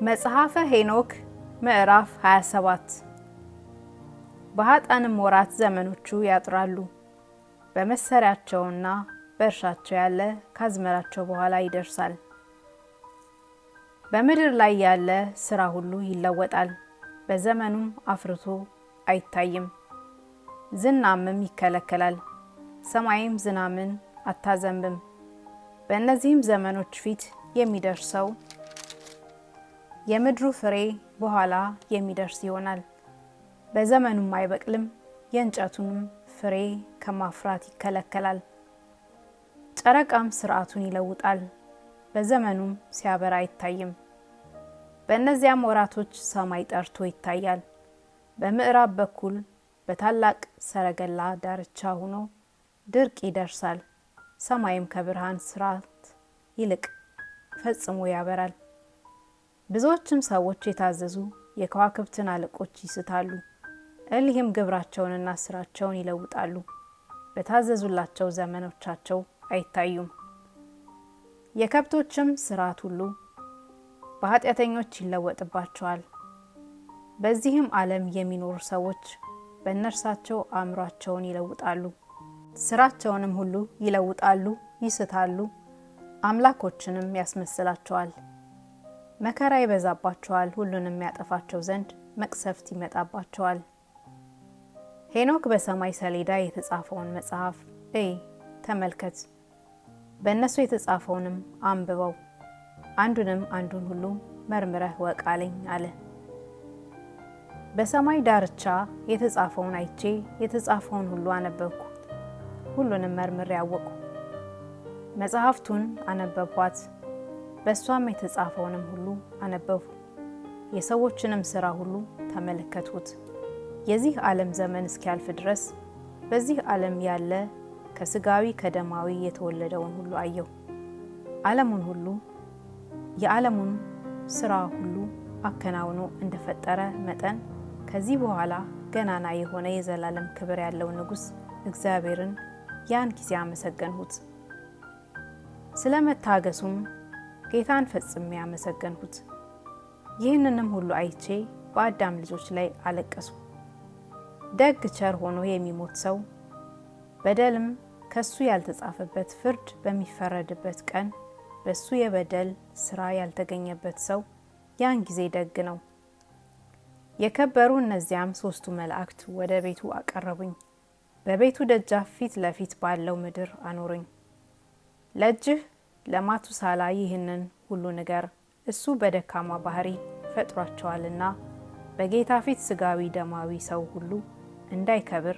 መጽሐፈ ሄኖክ ምዕራፍ 27 በኃጥአንም ወራት ዘመኖቹ ያጥራሉ። በመሰሪያቸውና በእርሻቸው ያለ ካዝመራቸው በኋላ ይደርሳል። በምድር ላይ ያለ ሥራ ሁሉ ይለወጣል፣ በዘመኑም አፍርቶ አይታይም። ዝናምም ይከለከላል፣ ሰማይም ዝናምን አታዘንብም። በእነዚህም ዘመኖች ፊት የሚደርሰው የምድሩ ፍሬ በኋላ የሚደርስ ይሆናል። በዘመኑም አይበቅልም፣ የእንጨቱንም ፍሬ ከማፍራት ይከለከላል። ጨረቃም ሥርዓቱን ይለውጣል፣ በዘመኑም ሲያበራ አይታይም። በእነዚያም ወራቶች ሰማይ ጠርቶ ይታያል። በምዕራብ በኩል በታላቅ ሰረገላ ዳርቻ ሆኖ ድርቅ ይደርሳል። ሰማይም ከብርሃን ሥርዓት ይልቅ ፈጽሞ ያበራል። ብዙዎችም ሰዎች የታዘዙ የከዋክብትን አለቆች ይስታሉ። እሊህም ግብራቸውንና ስራቸውን ይለውጣሉ፣ በታዘዙላቸው ዘመኖቻቸው አይታዩም። የከብቶችም ሥርዓት ሁሉ በኃጢአተኞች ይለወጥባቸዋል። በዚህም ዓለም የሚኖሩ ሰዎች በእነርሳቸው አእምሯቸውን ይለውጣሉ፣ ስራቸውንም ሁሉ ይለውጣሉ፣ ይስታሉ፣ አምላኮችንም ያስመስላቸዋል። መከራ ይበዛባቸዋል፣ ሁሉንም ያጠፋቸው ዘንድ መቅሰፍት ይመጣባቸዋል። ሄኖክ በሰማይ ሰሌዳ የተጻፈውን መጽሐፍ እይ፣ ተመልከት፣ በእነሱ የተጻፈውንም አንብበው፣ አንዱን ሁሉ መርምረህ ወቅ አለኝ አለ። በሰማይ ዳርቻ የተጻፈውን አይቼ የተጻፈውን ሁሉ አነበብኩ፣ ሁሉንም መርምሬ አወቅሁ። መጽሐፍቱን አነበብኳት፣ በእሷም የተጻፈውንም ሁሉ አነበብሁ። የሰዎችንም ሥራ ሁሉ ተመለከትሁት። የዚህ ዓለም ዘመን እስኪያልፍ ድረስ በዚህ ዓለም ያለ ከሥጋዊ ከደማዊ የተወለደውን ሁሉ አየሁ። ዓለሙን ሁሉ የዓለሙን ሥራ ሁሉ አከናውኖ እንደፈጠረ መጠን ከዚህ በኋላ ገናና የሆነ የዘላለም ክብር ያለው ንጉሥ እግዚአብሔርን ያን ጊዜ አመሰገንሁት። ስለ መታገሱም ጌታን ፈጽሜ አመሰገንሁት። ይህንንም ሁሉ አይቼ በአዳም ልጆች ላይ አለቀሱ። ደግ ቸር ሆኖ የሚሞት ሰው በደልም ከሱ ያልተጻፈበት ፍርድ በሚፈረድበት ቀን በሱ የበደል ሥራ ያልተገኘበት ሰው ያን ጊዜ ደግ ነው። የከበሩ እነዚያም 3ቱ መላእክት ወደ ቤቱ አቀረቡኝ። በቤቱ ደጃፍ ፊት ለፊት ባለው ምድር አኖሩኝ። ለእጅህ ለማቱሳላ ይህንን ሁሉ ንገር፣ እሱ በደካማ ባህሪ ፈጥሯቸዋልና በጌታ ፊት ሥጋዊ ደማዊ ሰው ሁሉ እንዳይከብር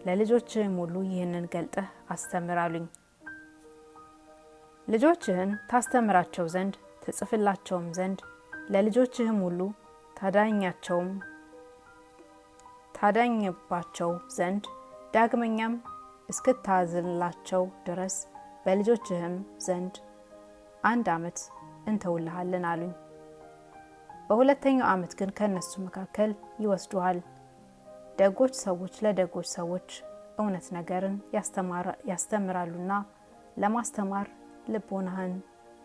ለልጆችህም ሁሉ ይህንን ገልጠህ አስተምር አሉኝ። ልጆችህን ታስተምራቸው ዘንድ ትጽፍላቸውም ዘንድ ለልጆችህም ሁሉ ታዳኝባቸው ዘንድ ዳግመኛም እስክታዝንላቸው ድረስ በልጆችህም ዘንድ 1 ዓመት እንተውልሃለን አሉኝ። በሁለተኛው ዓመት ግን ከእነሱ መካከል ይወስዱሃል። ደጎች ሰዎች ለደጎች ሰዎች እውነት ነገርን ያስተምራሉና ለማስተማር ልቦናህን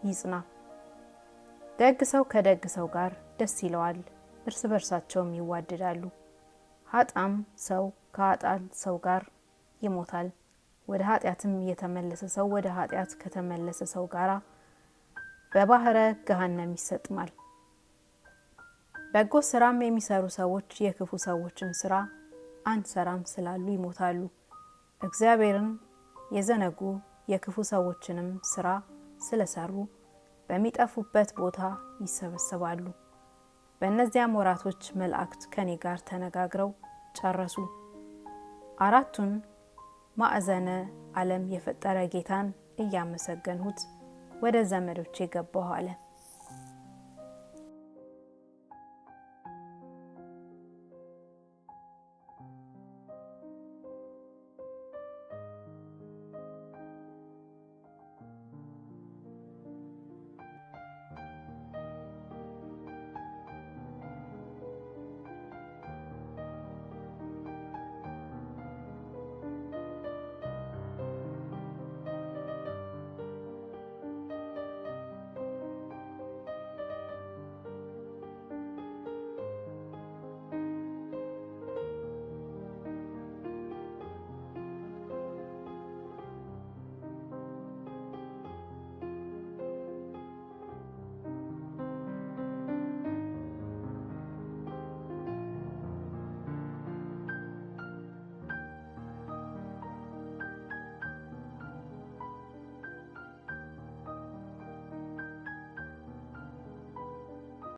ይጽና። ደግ ሰው ከደግ ሰው ጋር ደስ ይለዋል፣ እርስ በርሳቸውም ይዋደዳሉ። ኃጥአም ሰው ከኃጥአን ሰው ጋር ይሞታል። ወደ ኃጢአትም የተመለሰ ሰው ወደ ኃጢአት ከተመለሰ ሰው ጋር በባህረ ገሃነም ይሰጥማል። በጎ ስራም የሚሰሩ ሰዎች የክፉ ሰዎችን ስራ አንሰራም ስላሉ ይሞታሉ። እግዚአብሔርን የዘነጉ የክፉ ሰዎችንም ስራ ስለሰሩ በሚጠፉበት ቦታ ይሰበሰባሉ። በእነዚያም ወራቶች መላእክት ከኔ ጋር ተነጋግረው ጨረሱ። 4ቱን ማዕዘነ ዓለም የፈጠረ ጌታን እያመሰገንሁት ወደ ዘመዶቼ ገባሁ አለ።